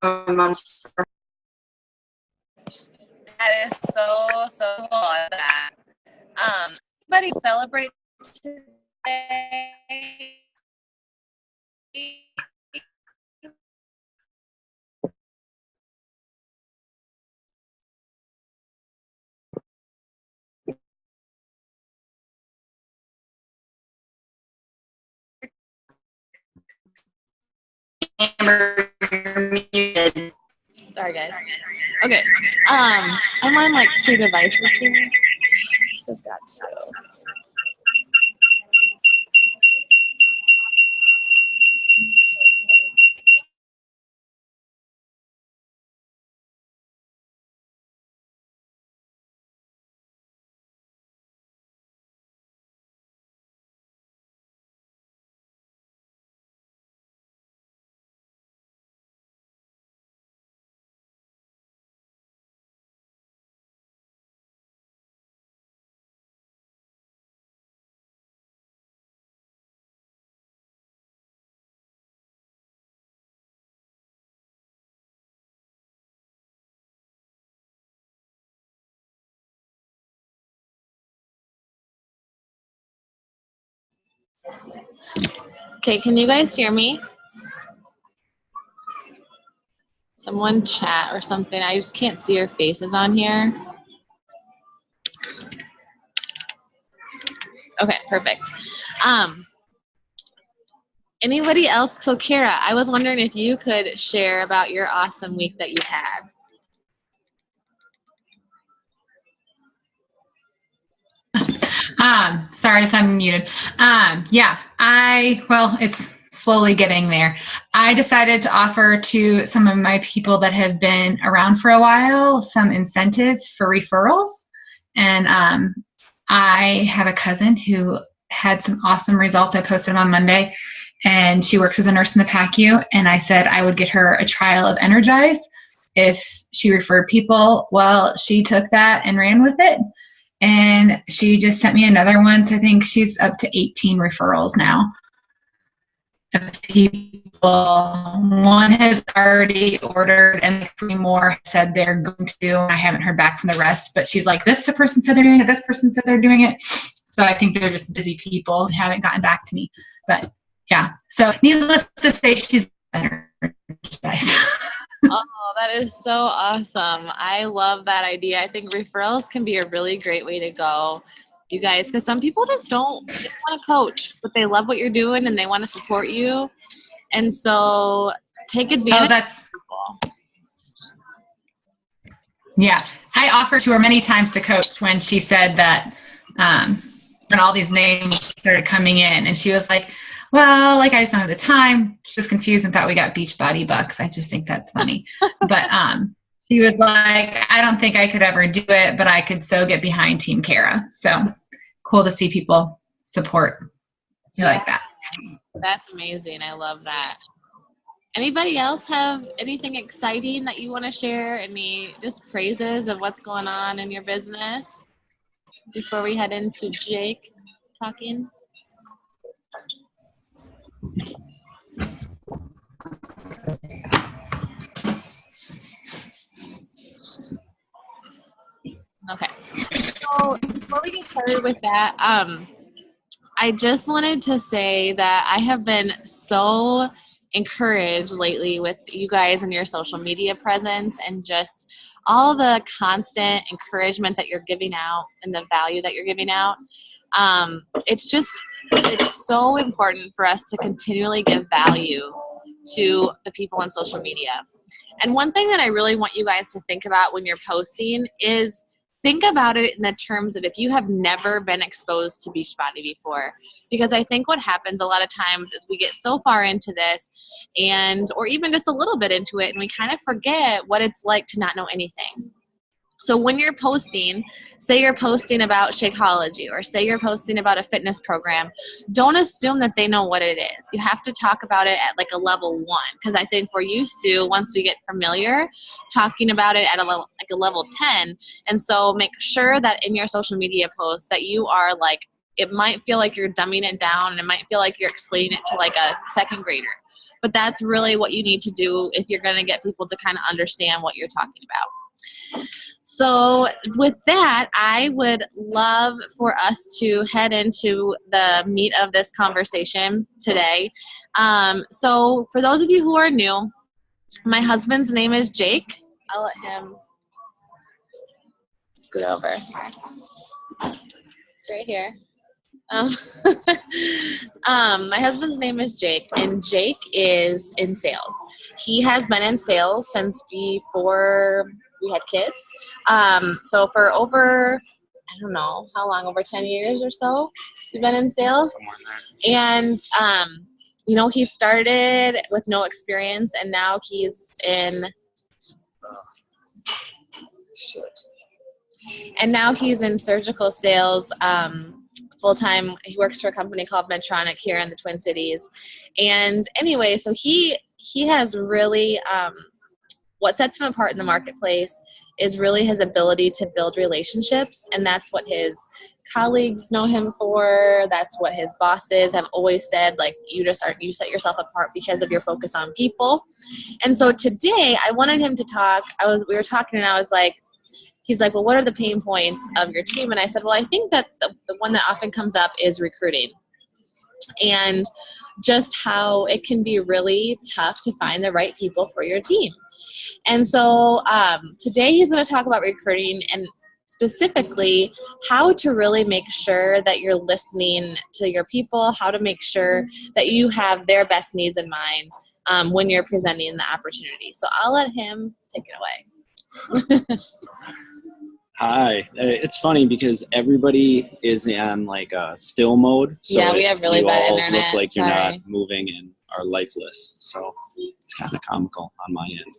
months. That is so cool. I love that. Anybody celebrate today? Amber, you're muted. Sorry, guys. Okay. I'm on like 2 devices here. This has got 2. Okay, can you guys hear me? Someone chat or something. I just can't see your faces on here. Okay, perfect. Anybody else? So Kara, I was wondering if you could share about your awesome week that you had. Sorry, I'm muted. Well, it's slowly getting there. I decided to offer to some of my people that have been around for a while some incentives for referrals. And I have a cousin who had some awesome results. I posted them on Monday, and she works as a nurse in the PACU. And I said I would get her a trial of Energize if she referred people. Well, she took that and ran with it. And she just sent me another one. So I think she's up to 18 referrals now of people. One has already ordered and 3 more said they're going to. I haven't heard back from the rest, but she's like, this person said they're doing it. This person said they're doing it. So I think they're just busy people and haven't gotten back to me. But yeah, so needless to say, she's better. Oh, that is so awesome. I love that idea. I think referrals can be a really great way to go, you guys, because some people just don't want to coach, but they love what you're doing and they want to support you. And so take advantage of people. Yeah, I offered to her many times to coach when she said that when all these names started coming in, and she was like, well, like, I just don't have the time. She was confused and thought we got Beachbody bucks. I just think that's funny. But she was like, I don't think I could ever do it, but I could so get behind Team Kara. So cool to see people support you like that. That's amazing. I love that. Anybody else have anything exciting that you want to share? Any just praises of what's going on in your business before we head into Jake talking? Okay. So before we get started with that, I just wanted to say that I have been so encouraged lately with you guys and your social media presence and just all the constant encouragement that you're giving out and the value that you're giving out. It's so important for us to continually give value to the people on social media. And one thing that I really want you guys to think about when you're posting is think about it in the terms of if you have never been exposed to Beachbody before. Because I think what happens a lot of times is we get so far into this or even just a little bit into it and we kind of forget what it's like to not know anything. So when you're posting, say you're posting about Shakeology or say you're posting about a fitness program, don't assume that they know what it is. You have to talk about it at like a level 1 because I think we're used to, once we get familiar, talking about it at a level 10. And so make sure that in your social media posts that you are like, it might feel like you're dumbing it down and it might feel like you're explaining it to like a second grader. but that's really what you need to do if you're going to get people to kind of understand what you're talking about. So with that, I would love for us to head into the meat of this conversation today. So for those of you who are new, my husband's name is Jake. I'll let him scoot over. It's right here. My husband's name is Jake, and Jake is in sales. He has been in sales since before we had kids. So for over, I don't know how long, over 10 years or so, we've been in sales. And, you know, he started with no experience, and now he's in, surgical sales, full-time. He works for a company called Medtronic here in the Twin Cities. And anyway, so he has really, what sets him apart in the marketplace is really his ability to build relationships. And that's what his colleagues know him for. That's what his bosses have always said, like, you set yourself apart because of your focus on people. And so today I wanted him to talk. We were talking, and I was like, he's like, well, what are the pain points of your team? And I said, well, I think that the one that often comes up is recruiting, and just how it can be really tough to find the right people for your team. And so today he's going to talk about recruiting, and specifically how to really make sure that you're listening to your people, how to make sure that you have their best needs in mind when you're presenting the opportunity. So I'll let him take it away. Hi. It's funny because everybody is in like a still mode. So yeah, we have really bad internet. You look like you're Sorry. not moving and are lifeless. So it's kind of comical on my end.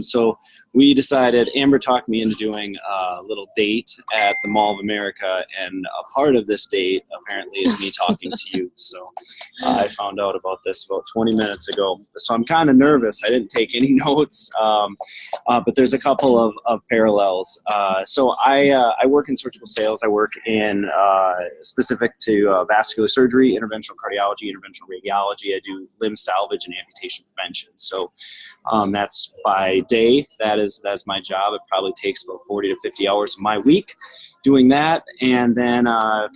So we decided, Amber talked me into doing a little date at the Mall of America, and a part of this date apparently is me talking to you. So I found out about this about 20 minutes ago. So I'm kind of nervous. I didn't take any notes, but there's a couple of parallels. So I work in surgical sales. I work in specific to vascular surgery, interventional cardiology, interventional radiology. I do limb salvage and amputation prevention. So that's by day. That's my job. It probably takes about 40 to 50 hours of my week doing that. And then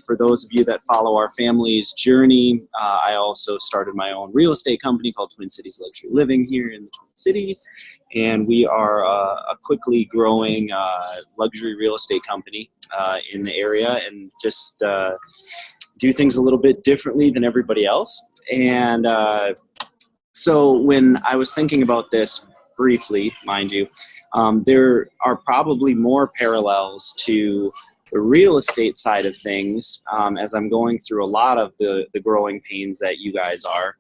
for those of you that follow our family's journey, I also started my own real estate company called Twin Cities Luxury Living here in the Twin Cities. And we are a quickly growing luxury real estate company in the area, and just do things a little bit differently than everybody else. And so when I was thinking about this briefly, mind you, there are probably more parallels to the real estate side of things as I'm going through a lot of the growing pains that you guys are,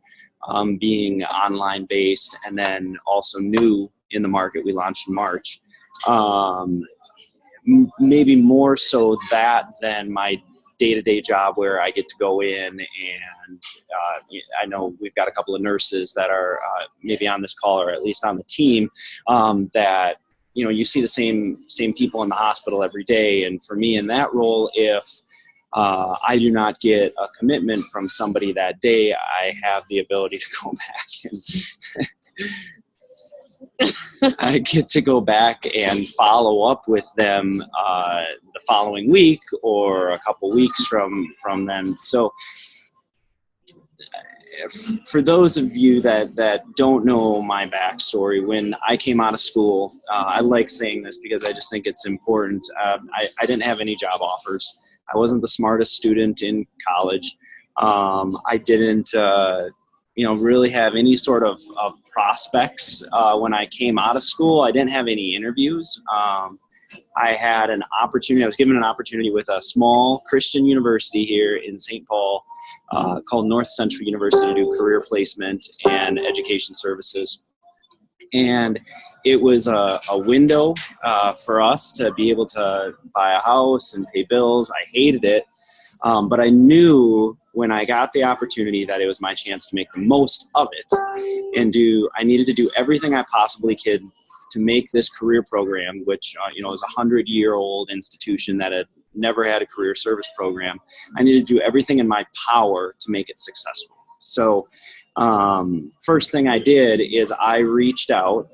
being online based and then also new in the market. We launched in March. Maybe more so that than my day-to-day job where I get to go in and I know we've got a couple of nurses that are maybe on this call or at least on the team that, you know, you see the same people in the hospital every day. And for me in that role, if I do not get a commitment from somebody that day, I have the ability to go back and I get to go back and follow up with them the following week or a couple weeks from then. So for those of you that don't know my backstory, when I came out of school, I like saying this because I just think it's important. I didn't have any job offers. I wasn't the smartest student in college. I didn't really have any sort of prospects when I came out of school. I didn't have any interviews. I had an opportunity. I was given an opportunity with a small Christian university here in St. Paul called North Central University to do career placement and education services. And it was a window for us to be able to buy a house and pay bills. I hated it. But I knew when I got the opportunity that it was my chance to make the most of it and I needed to do everything I possibly could to make this career program, which, is a 100-year-old institution that had never had a career service program. I needed to do everything in my power to make it successful. So first thing I did is I reached out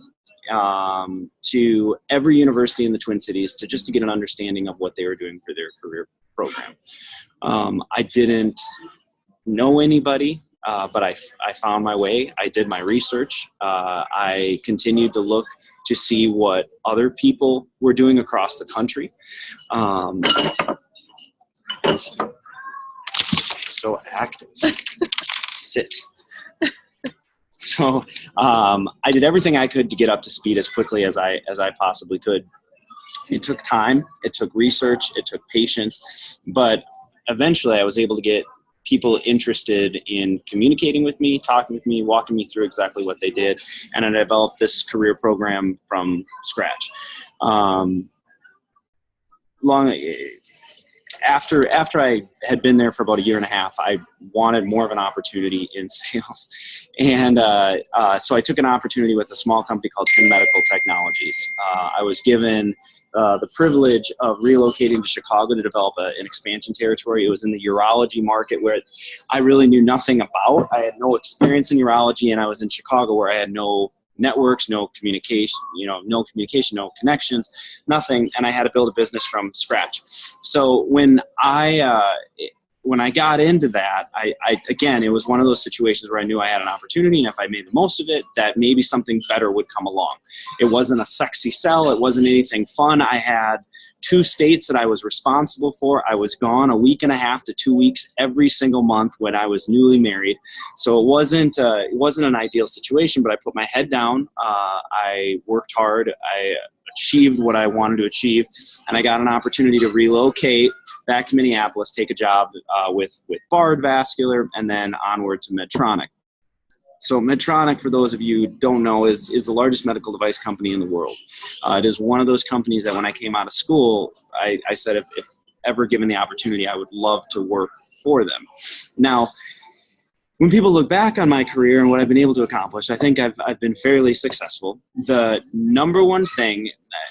to every university in the Twin Cities to get an understanding of what they were doing for their career program. I didn't know anybody, but I found my way. I did my research. I continued to look to see what other people were doing across the country. So active. Sit. So I did everything I could to get up to speed as quickly as I possibly could. It took time, it took research, it took patience, but eventually I was able to get people interested in communicating with me, talking with me, walking me through exactly what they did, and I developed this career program from scratch. After I had been there for about 1.5 years, I wanted more of an opportunity in sales. And so I took an opportunity with a small company called Tin Medical Technologies. I was given the privilege of relocating to Chicago to develop an expansion territory. It was in the urology market where I really knew nothing about. I had no experience in urology, and I was in Chicago where I had no networks, no communication, no connections, nothing, and I had to build a business from scratch. So when I got into that, I again, it was one of those situations where I knew I had an opportunity, and if I made the most of it, that maybe something better would come along. It wasn't a sexy sell. It wasn't anything fun. I had 2 states that I was responsible for. I was gone 1.5 to 2 weeks every single month when I was newly married. So it wasn't an ideal situation, but I put my head down. I worked hard. I achieved what I wanted to achieve, and I got an opportunity to relocate back to Minneapolis, take a job with Bard Vascular, and then onward to Medtronic. So Medtronic, for those of you who don't know, is the largest medical device company in the world. It is one of those companies that when I came out of school, I said if ever given the opportunity, I would love to work for them. Now, when people look back on my career and what I've been able to accomplish, I think I've been fairly successful. The number one thing,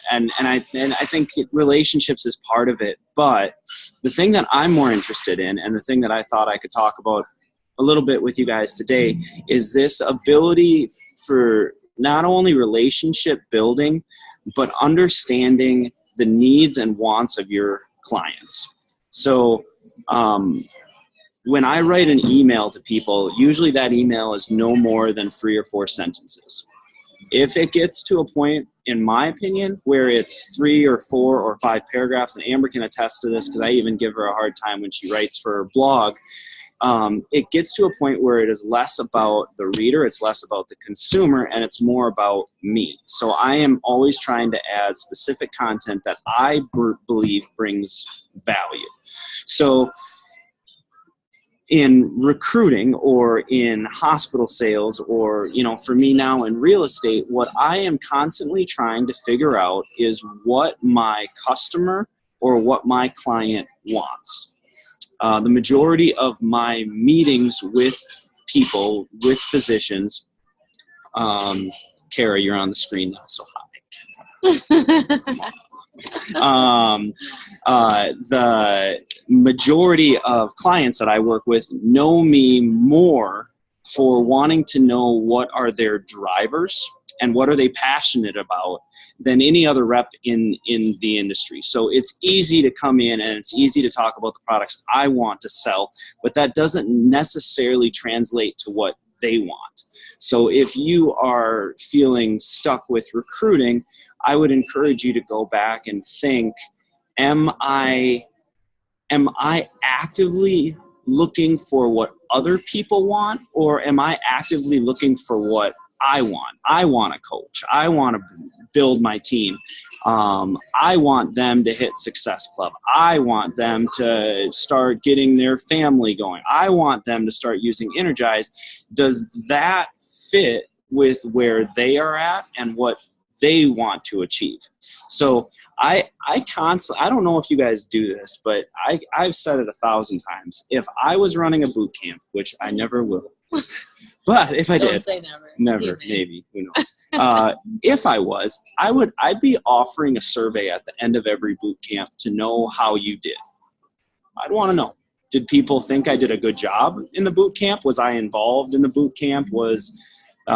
and I think relationships is part of it, but the thing that I'm more interested in, and the thing that I thought I could talk about a little bit with you guys today, is this ability for not only relationship building, but understanding the needs and wants of your clients. So when I write an email to people, usually that email is no more than 3 or 4 sentences. If it gets to a point, in my opinion, where it's 3 or 4 or 5 paragraphs, and Amber can attest to this because I even give her a hard time when she writes for her blog, it gets to a point where it is less about the reader, it's less about the consumer, and it's more about me. So I am always trying to add specific content that I believe brings value. So in recruiting or in hospital sales or, for me now in real estate, what I am constantly trying to figure out is what my customer or what my client wants. The majority of my meetings with people, with physicians, Kara, you're on the screen now, so hi. The majority of clients that I work with know me more for wanting to know what are their drivers and what are they passionate about than any other rep in the industry. So it's easy to come in and it's easy to talk about the products I want to sell, but that doesn't necessarily translate to what they want. So if you are feeling stuck with recruiting, I would encourage you to go back and think, am I actively looking for what other people want, or am I actively looking for what I want? I want to coach. I want to build my team. I want them to hit Success Club. I want them to start getting their family going. I want them to start using Energize. Does that fit with where they are at and what they want to achieve? So I don't know if you guys do this, but I've said it 1,000 times. If I was running a boot camp, which I never will, but if I Don't did, say never. never, maybe, who knows? If I was, I'd be offering a survey at the end of every boot camp to know how you did. I'd want to know. Did people think I did a good job in the boot camp? Was I involved in the boot camp? Was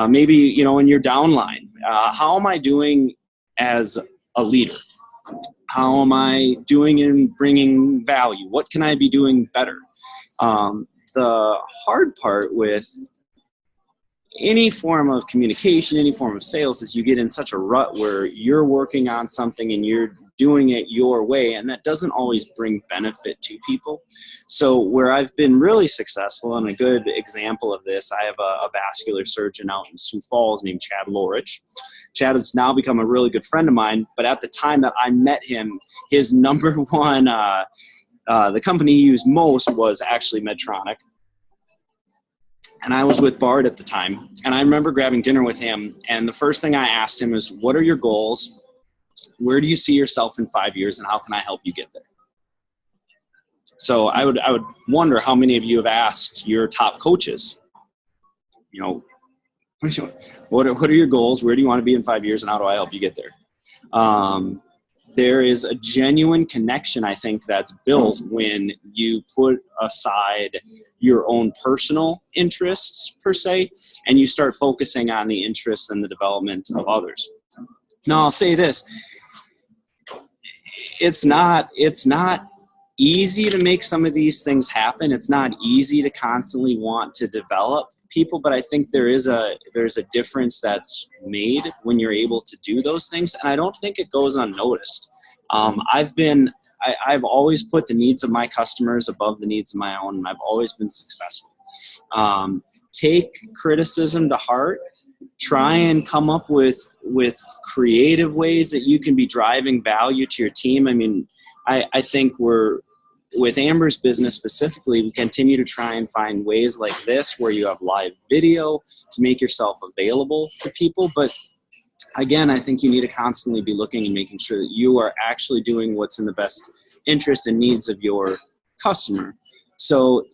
maybe, you know, in your downline, how am I doing as a leader? How am I doing in bringing value? What can I be doing better? The hard part with any form of communication, any form of sales, is you get in such a rut where you're working on something and you're doing it your way, and that doesn't always bring benefit to people. So where I've been really successful, and a good example of this, I have a vascular surgeon out in Sioux Falls named Chad Lorich. Chad has now become a really good friend of mine, but at the time that I met him, his number one, the company he used most was actually Medtronic. And I was with Bard at the time, and I remember grabbing dinner with him, and the first thing I asked him is, what are your goals? Where do you see yourself in 5 years, and how can I help you get there? So I would wonder how many of you have asked your top coaches, you know, what are your goals? Where do you want to be in 5 years, and how do I help you get there? There is a genuine connection, I think, that's built when you put aside your own personal interests, per se, and you start focusing on the interests and the development of others. Now, I'll say this. It's not easy to make some of these things happen. It's not easy to constantly want to develop people, but I think there's a difference that's made when you're able to do those things, and I don't think it goes unnoticed. I've always put the needs of my customers above the needs of my own, and I've always been successful. Take criticism to heart. Try and come up with creative ways that you can be driving value to your team. I mean, I think with Amber's business specifically, we continue to try and find ways like this where you have live video to make yourself available to people. But again, I think you need to constantly be looking and making sure that you are actually doing what's in the best interest and needs of your customer. So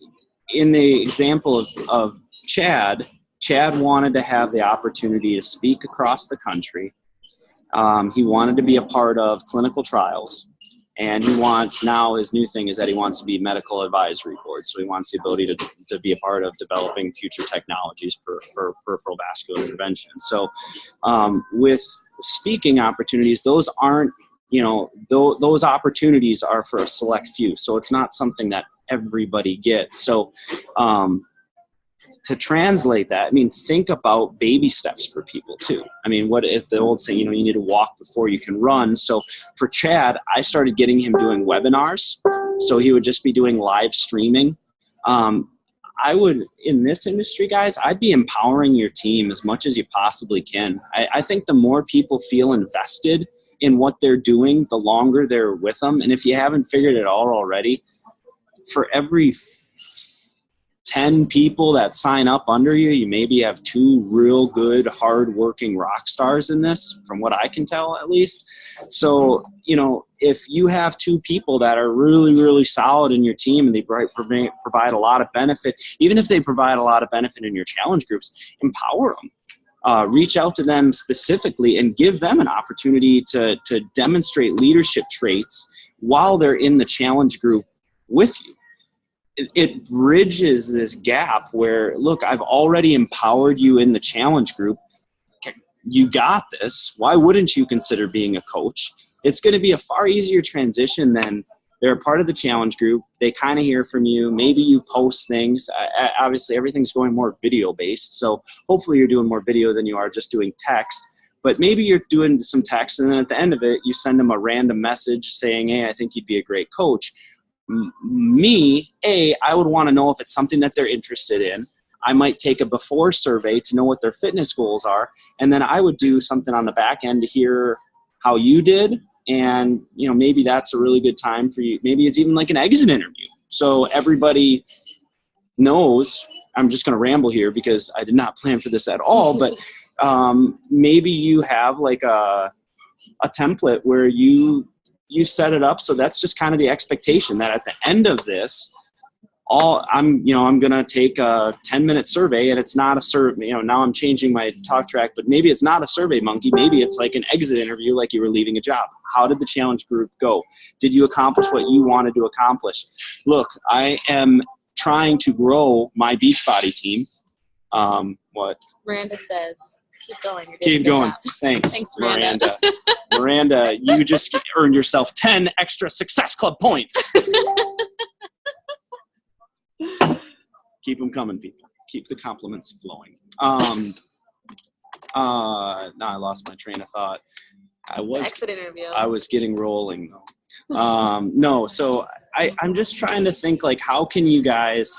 in the example of Chad wanted to have the opportunity to speak across the country. He wanted to be a part of clinical trials. And he wants, now his new thing is that he wants to be medical advisory board. So he wants the ability to be a part of developing future technologies for peripheral vascular intervention. So with speaking opportunities, those aren't, you know, those opportunities are for a select few. So it's not something that everybody gets. So to translate that, I mean, think about baby steps for people too. I mean, what is the old saying, you know, you need to walk before you can run. So for Chad, I started getting him doing webinars. So he would just be doing live streaming. I would, in this industry, guys, I'd be empowering your team as much as you possibly can. I think the more people feel invested in what they're doing, the longer they're with them. And if you haven't figured it out already, for every 10 people that sign up under you, you maybe have 2 real good, hard-working rock stars in this, from what I can tell at least. So, you know, if you have 2 people that are really, really solid in your team and they provide a lot of benefit, even if they provide a lot of benefit in your challenge groups, empower them. Reach out to them specifically and give them an opportunity to demonstrate leadership traits while they're in the challenge group with you. It bridges this gap where, look, I've already empowered you in the challenge group. You got this. Why wouldn't you consider being a coach? It's going to be a far easier transition than they're a part of the challenge group. They kind of hear from you. Maybe you post things. Obviously, everything's going more video-based, so hopefully you're doing more video than you are just doing text. But maybe you're doing some text, and then at the end of it, you send them a random message saying, hey, I think you'd be a great coach. I would want to know if it's something that they're interested in. I might take a before survey to know what their fitness goals are, and then I would do something on the back end to hear how you did, and you know, maybe that's a really good time for you. Maybe it's even like an exit interview, so everybody knows. I'm just going to ramble here because I did not plan for this at all, but maybe you have like a template where you set it up so that's just kind of the expectation that at the end of this, I'm going to take a 10-minute survey, and it's not a survey. Now I'm changing my talk track, but maybe it's not a survey monkey. Maybe it's like an exit interview, like you were leaving a job. How did the challenge group go? Did you accomplish what you wanted to accomplish? Look, I am trying to grow my Beachbody team. What? Miranda says, keep going. You're doing Keep a good going. job. Thanks, Miranda. Miranda, you just earned yourself 10 extra Success Club points. Keep them coming, people. Keep the compliments flowing. Now I lost my train of thought. Exit interview. I was getting rolling though. No, so I'm just trying to think, like, how can you guys,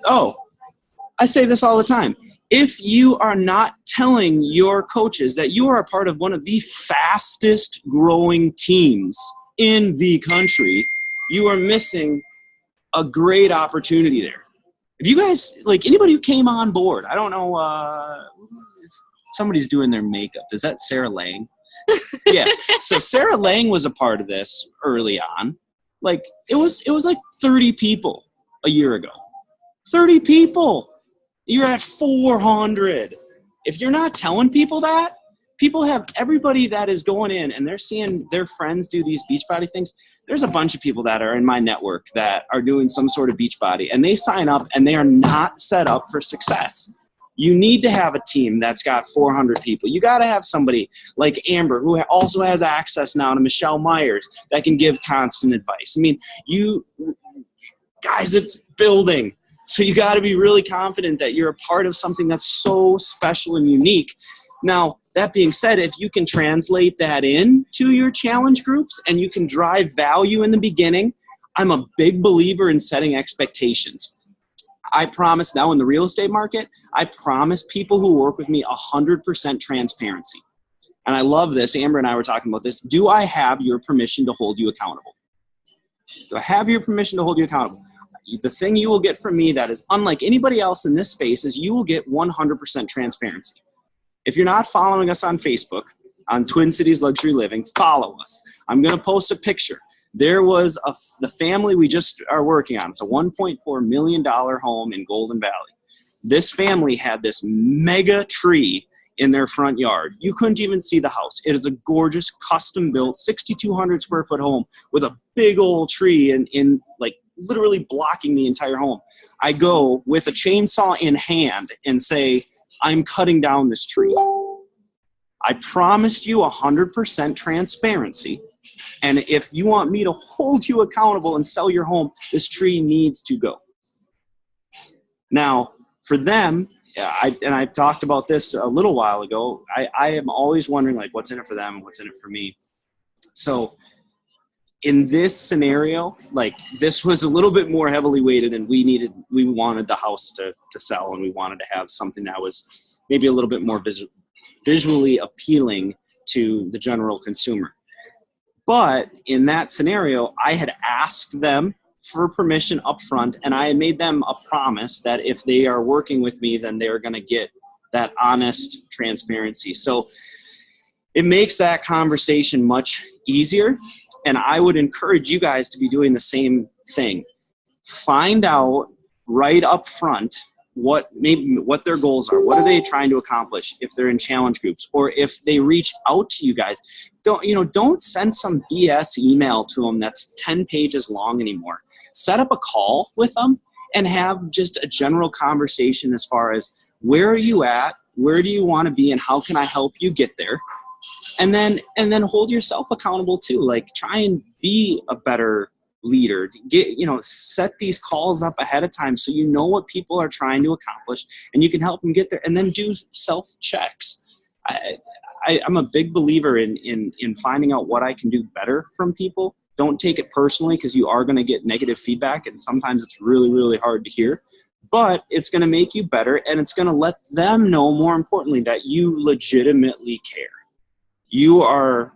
I say this all the time. If you are not telling your coaches that you are a part of one of the fastest growing teams in the country, you are missing a great opportunity there. If you guys, like, anybody who came on board, I don't know, somebody's doing their makeup. Is that Sarah Lang? Yeah. So Sarah Lang was a part of this early on. Like, it was like 30 people a year ago. 30 people. You're at 400. If you're not telling people that, people have everybody that is going in and they're seeing their friends do these Beachbody things. There's a bunch of people that are in my network that are doing some sort of Beachbody, and they sign up and they are not set up for success. You need to have a team that's got 400 people. You got to have somebody like Amber, who also has access now to Michelle Myers, that can give constant advice. I mean, you guys, it's building. So you got to be really confident that you're a part of something that's so special and unique. Now, that being said, if you can translate that into your challenge groups and you can drive value in the beginning, I'm a big believer in setting expectations. I promise now in the real estate market, I promise people who work with me 100% transparency. And I love this. Amber and I were talking about this. Do I have your permission to hold you accountable? Do I have your permission to hold you accountable? The thing you will get from me that is unlike anybody else in this space is you will get 100% transparency. If you're not following us on Facebook, on Twin Cities Luxury Living, follow us. I'm going to post a picture. There was the family we just are working on. It's a $1.4 million home in Golden Valley. This family had this mega tree in their front yard. You couldn't even see the house. It is a gorgeous, custom-built, 6,200 square foot home with a big old tree in like literally blocking the entire home. I go with a chainsaw in hand and say, I'm cutting down this tree. I promised you 100% transparency. And if you want me to hold you accountable and sell your home, this tree needs to go. Now, for them, I talked about this a little while ago, I am always wondering, like, what's in it for them and what's in it for me. So in this scenario, like, this was a little bit more heavily weighted, and we wanted the house to sell, and we wanted to have something that was maybe a little bit more visually appealing to the general consumer. But in that scenario, I had asked them for permission up front, and I had made them a promise that if they are working with me, then they're going to get that honest transparency. So it makes that conversation much easier, and I would encourage you guys to be doing the same thing. Find out right up front what their goals are. What are they trying to accomplish if they're in challenge groups, or if they reach out to you guys. Don't send some BS email to them that's 10 pages long anymore. Set up a call with them and have just a general conversation as far as where are you at, where do you want to be, and how can I help you get there? And then hold yourself accountable too. Like, try and be a better leader. Set these calls up ahead of time so you know what people are trying to accomplish and you can help them get there, and then do self checks. I'm a big believer in finding out what I can do better from people. Don't take it personally, because you are going to get negative feedback, and sometimes it's really, really hard to hear, but it's going to make you better, and it's going to let them know, more importantly, that you legitimately care. You are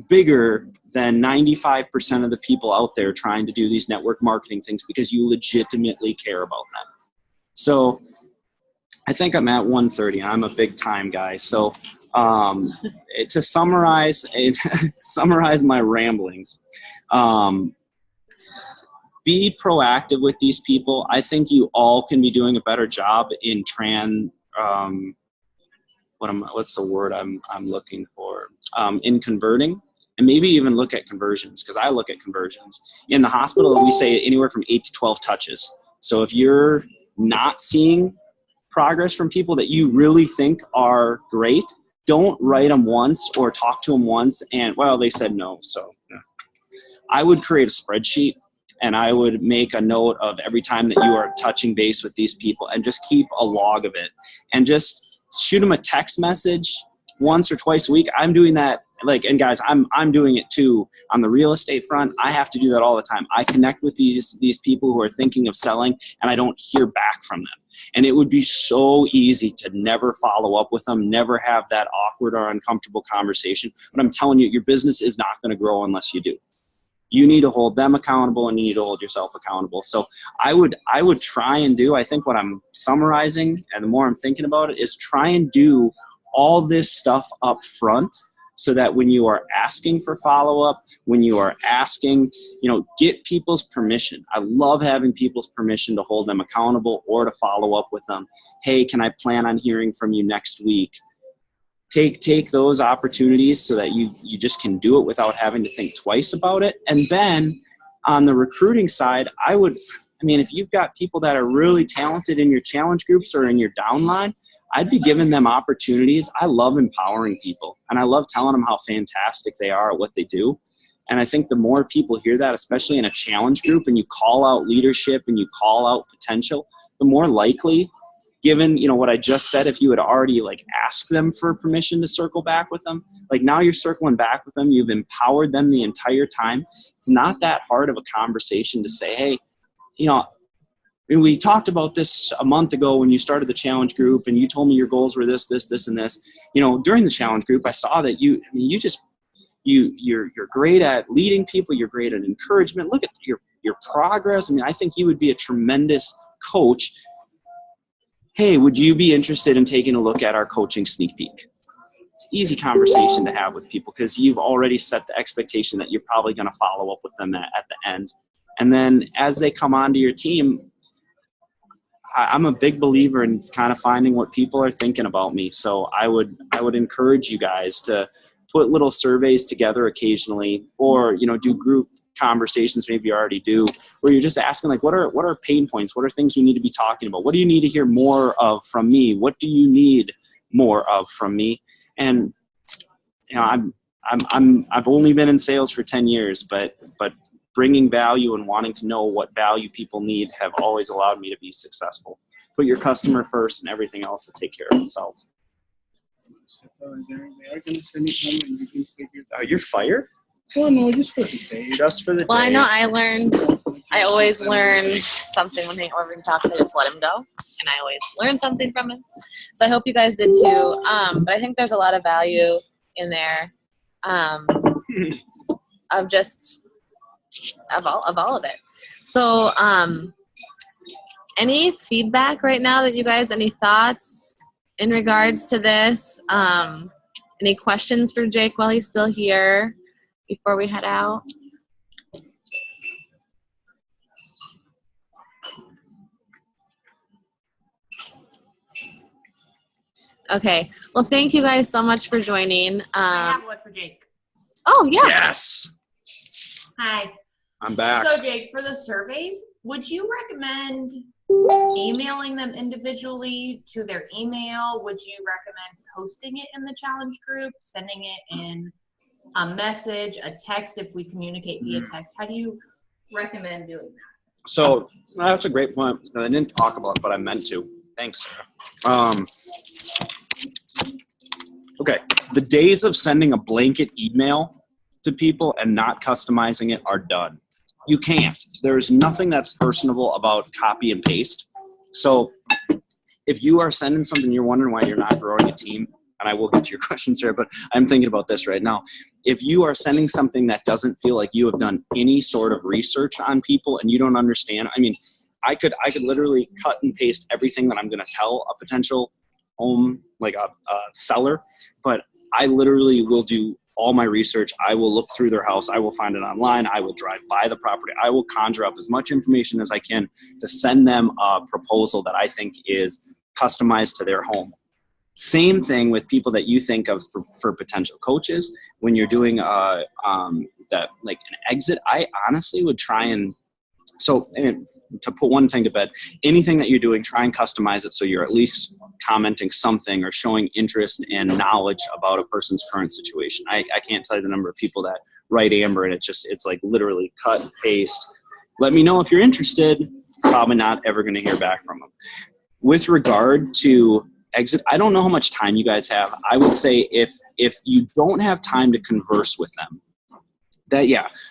bigger than 95% of the people out there trying to do these network marketing things, because you legitimately care about them. So I think I'm at 1:30. I'm a big time guy. So to summarize my ramblings, be proactive with these people. I think you all can be doing a better job in what's the word I'm looking for? In converting, and maybe even look at conversions, because I look at conversions. In the hospital, we say anywhere from 8 to 12 touches. So if you're not seeing progress from people that you really think are great, don't write them once or talk to them once and, well, they said no. So yeah. I would create a spreadsheet, and I would make a note of every time that you are touching base with these people, and just keep a log of it, and just shoot them a text message once or twice a week. I'm doing that. And guys, I'm doing it too on the real estate front. I have to do that all the time. I connect with these people who are thinking of selling, and I don't hear back from them. And it would be so easy to never follow up with them, never have that awkward or uncomfortable conversation. But I'm telling you, your business is not going to grow unless you do. You need to hold them accountable, and you need to hold yourself accountable. So I would try and do, I think what I'm summarizing, and the more I'm thinking about it, is try and do all this stuff up front, so that when you are asking for follow-up, when you are asking, get people's permission. I love having people's permission to hold them accountable or to follow up with them. Hey, can I plan on hearing from you next week? Take those opportunities so that you just can do it without having to think twice about it. And then on the recruiting side, if you've got people that are really talented in your challenge groups or in your downline, I'd be giving them opportunities. I love empowering people, and I love telling them how fantastic they are at what they do. And I think the more people hear that, especially in a challenge group, and you call out leadership and you call out potential, the more likely, given what I just said, if you had already asked them for permission to circle back with them, now you're circling back with them, you've empowered them the entire time. It's not that hard of a conversation to say, hey, we talked about this a month ago when you started the challenge group, and you told me your goals were this, this, this, and this. During the challenge group, I saw that you're great at leading people. You're great at encouragement. Look at your progress. I think you would be a tremendous coach. Hey, would you be interested in taking a look at our coaching sneak peek? It's an easy conversation to have with people, because you've already set the expectation that you're probably going to follow up with them at the end. And then as they come onto your team, I'm a big believer in kind of finding what people are thinking about me. So I would encourage you guys to put little surveys together occasionally, or do group conversations, maybe you already do, where you're just asking what are pain points, what are things we need to be talking about, what do you need to hear more of from me, what do you need more of from me. And I've only been in sales for 10 years, but bringing value and wanting to know what value people need have always allowed me to be successful. Put your customer first, and everything else will take care of itself. You're fired? Well, no, just for the day. Just for the day. Well, I know I always learn something when Orvin talks. I just let him go, and I always learn something from him. So I hope you guys did too. But I think there's a lot of value in there, of just of all of it. So any feedback right now that you guys, any thoughts in regards to this? Any questions for Jake while he's still here before we head out? Okay. Well, thank you guys so much for joining. I have one for Jake. Oh, yeah. Yes. Hi. I'm back. So, Jake, for the surveys, would you recommend emailing them individually to their email? Would you recommend posting it in the challenge group, sending it in a message, a text if we communicate via text? How do you recommend doing that? So that's a great point. I didn't talk about it, but I meant to. Thanks, Sarah. Okay. The days of sending a blanket email to people and not customizing it are done. You can't. There's nothing that's personable about copy and paste. So if you are sending something, you're wondering why you're not growing a team, and I will get to your questions here, but I'm thinking about this right now. If you are sending something that doesn't feel like you have done any sort of research on people and you don't understand, I could literally cut and paste everything that I'm going to tell a potential home, like a seller, but I literally will do all my research. I will look through their house. I will find it online. I will drive by the property. I will conjure up as much information as I can to send them a proposal that I think is customized to their home. Same thing with people that you think of for potential coaches. When you're doing that, like an exit, I honestly would try and to put one thing to bed, anything that you're doing, try and customize it so you're at least commenting something or showing interest and knowledge about a person's current situation. I can't tell you the number of people that write Amber and it's like literally cut and paste. Let me know if you're interested. Probably not ever going to hear back from them. With regard to exit, I don't know how much time you guys have. I would say if you don't have time to converse with them,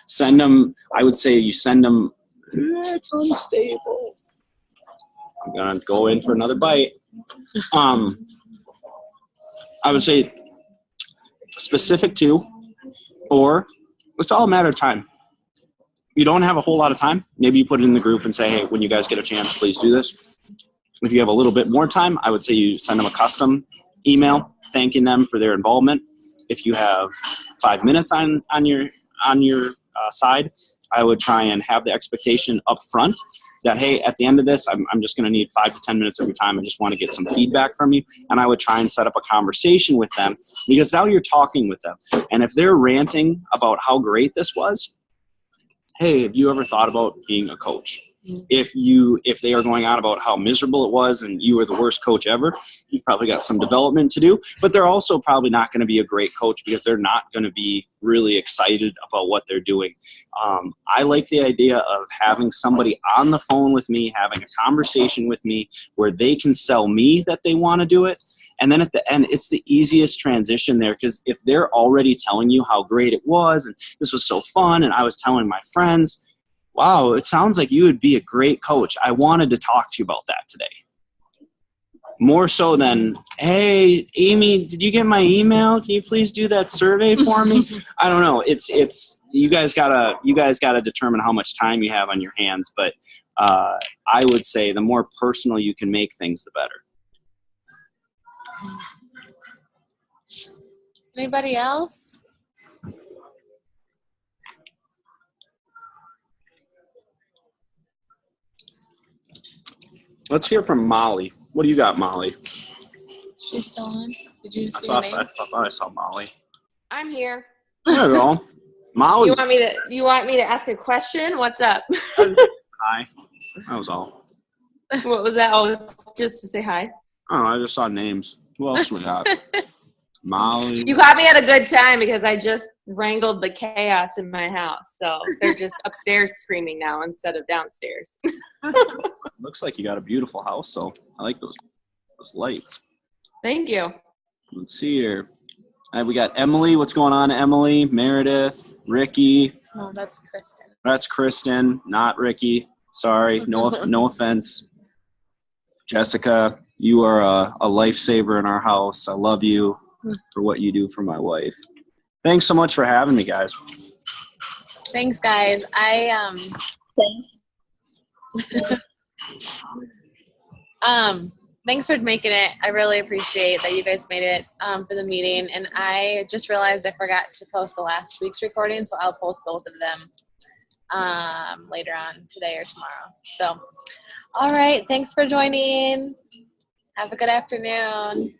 send them. I would say you send them. It's unstable. I'm gonna go in for another bite. I would say specific to, or it's all a matter of time. You don't have a whole lot of time. Maybe you put it in the group and say, hey, when you guys get a chance, please do this. If you have a little bit more time, I would say you send them a custom email thanking them for their involvement. If you have 5 minutes on your side, I would try and have the expectation up front that, hey, at the end of this, I'm just going to need 5 to 10 minutes of your time. I just want to get some feedback from you. And I would try and set up a conversation with them because now you're talking with them. And if they're ranting about how great this was, hey, have you ever thought about being a coach? If they are going on about how miserable it was and you were the worst coach ever, you've probably got some development to do, but they're also probably not going to be a great coach because they're not going to be really excited about what they're doing. I like the idea of having somebody on the phone with me, having a conversation with me where they can sell me that they want to do it. And then at the end, it's the easiest transition there because if they're already telling you how great it was and this was so fun and I was telling my friends, wow, it sounds like you would be a great coach. I wanted to talk to you about that today. More so than, hey, Amy, did you get my email? Can you please do that survey for me? I don't know. It's you guys gotta determine how much time you have on your hands. But I would say the more personal you can make things, the better. Anybody else? Let's hear from Molly. What do you got, Molly? She's still on. Did you see I her name? thought I saw Molly. I'm here. There you go. Molly. You want me to ask a question? What's up? Hi. That was all. What was that? Oh, just to say hi. Oh, I just saw names. Who else we got? Molly. You got me at a good time because I just wrangled the chaos in my house. So they're just upstairs screaming now instead of downstairs. Looks like you got a beautiful house, so I like those lights. Thank you. Let's see here. We got Emily. What's going on, Emily? Meredith, Ricky. No, that's Kristen. That's Kristen, not Ricky. Sorry, no offense. Jessica, you are a lifesaver in our house. I love you for what you do for my wife. Thanks so much for having me, guys. Thanks, guys. Thanks for making it. I really appreciate that you guys made it for the meeting. And I just realized I forgot to post the last week's recording, so I'll post both of them later on today or tomorrow. So, all right. Thanks for joining. Have a good afternoon.